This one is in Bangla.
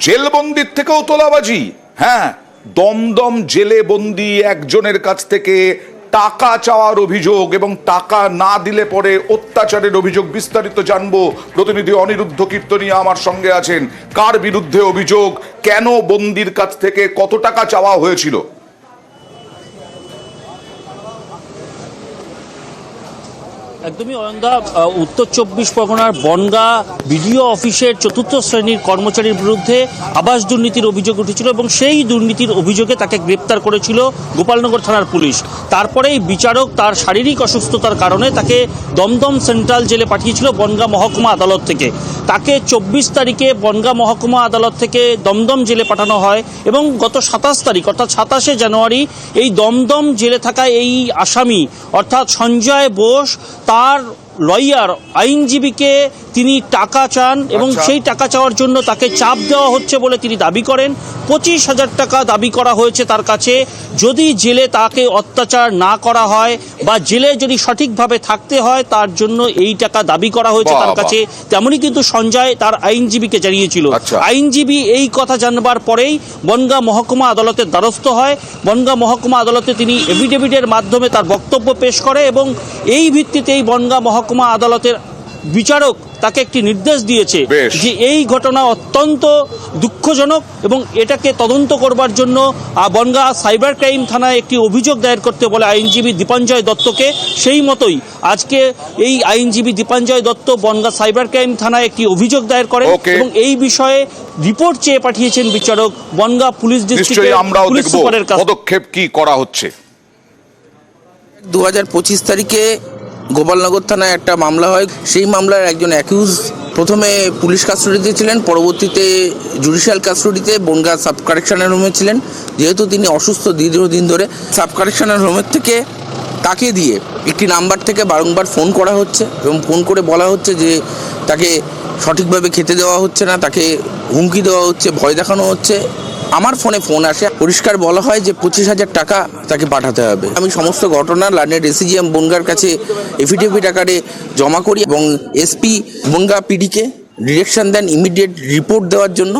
জেলবন্দির থেকেও তোলাবাজি। হ্যাঁ, দমদম জেলে বন্দি একজনের কাছ থেকে টাকা চাওয়ার অভিযোগ এবং টাকা না দিলে পরে অত্যাচারের অভিযোগ। বিস্তারিত জানবো, প্রতিনিধি অনিরুদ্ধ কীর্তনিয়া আমার সঙ্গে আছেন। কার বিরুদ্ধে অভিযোগ, কেন বন্দির কাছ থেকে কত টাকা চাওয়া হয়েছিল? একদমই অয়নদা, উত্তর 24 পরগনার বনগাঁ বিডিও অফিসের চতুর্থ শ্রেণীর কর্মচারীর বিরুদ্ধে আবাস দুর্নীতির অভিযোগ উঠেছিল এবং সেই দুর্নীতির অভিযোগে তাকে গ্রেপ্তার করেছিল গোপালনগর থানার পুলিশ। তারপরেই বিচারক তার শারীরিক অসুস্থতার কারণে তাকে দমদম সেন্ট্রাল জেলে পাঠিয়েছিল বনগাঁ মহকুমা আদালত থেকে। তাকে 24 তারিখে বনগাঁ মহকুমা আদালত থেকে দমদম জেলে পাঠানো হয় এবং গত 27 তারিখ অর্থাৎ 27শে জানুয়ারি এই দমদম জেলে থাকা এই আসামি অর্থাৎ সঞ্জয় বোস তার লয়ার আইনজীবীকে তিনি টাকা চান এবং সেই টাকা চাওয়ার জন্য তাকে চাপ দেওয়া হচ্ছে বলে তিনি দাবি করেন। 25,000 টাকা দাবি করা হয়েছে তার কাছে, যদি জেলে তাকে অত্যাচার না করা হয় বা জেলে যদি সঠিকভাবে থাকতে হয় তার জন্য এই টাকা দাবি করা হয়েছে তার কাছে। তেমনই কিন্তু সঞ্জয় তার আইনজীবীকে জানিয়েছিল। আইনজীবী এই কথা জানবার পরেই বনগাঁ মহকুমা আদালতের দ্বারস্থ হয়। বনগাঁ মহকুমা আদালতে তিনি এফিডেভিটের মাধ্যমে তার বক্তব্য পেশ করে এবং এই ভিত্তিতেই বনগাঁ মহকুমা আদালতের বিচারক তাকে একটি নির্দেশ দিয়েছে যে এই ঘটনা অত্যন্ত দুঃখজনক এবং এটাকে তদন্ত করবার জন্য বনগাঁ সাইবার ক্রাইম থানায় একটি অভিযোগ দায়ের করতে বলে আইনজীবী দীপাঞ্জয় দত্তকে। সেই মতোই আজকে এই আইনজীবী দীপাঞ্জয় দত্ত বনগাঁ সাইবার ক্রাইম থানায় একটি অভিযোগ দায়ের করেন এবং এই বিষয়ে রিপোর্ট চেয়ে পাঠিয়েছেন বিচারক বনগাঁ পুলিশ ডিস্ট্রিক্টের পুলিশ সুপারের কাছে। পদক্ষেপ কি করা হচ্ছে? 2025 তারিখে গোপালনগর থানায় একটা মামলা হয়। সেই মামলার একজন অ্যাকিউজ প্রথমে পুলিশ কাস্টডিতে ছিলেন, পরবর্তীতে জুডিশিয়াল কাস্টডিতে বনগাঁ সাব কারেকশনাল হোমে ছিলেন। যেহেতু তিনি অসুস্থ দীর্ঘদিন ধরে, সাব কারেকশনাল হোমের থেকে তাকে দিয়ে একটি নাম্বার থেকে বারংবার ফোন করা হচ্ছে এবং ফোন করে বলা হচ্ছে যে তাকে সঠিকভাবে খেতে দেওয়া হচ্ছে না, তাকে হুমকি দেওয়া হচ্ছে, ভয় দেখানো হচ্ছে। আমার ফোন আসে, পরিষ্কার বলা হয় যে 25,000 টাকা তাকে পাঠাতে হবে। আমি সমস্ত ঘটনা লার্নেড এসিজিএম বনগাঁর কাছে এফিডেভিট আকারে জমা করি এবং এসপি বনগাঁ পিডিকে ডিরেকশন দেন ইমিডিয়েট রিপোর্ট দেওয়ার জন্য।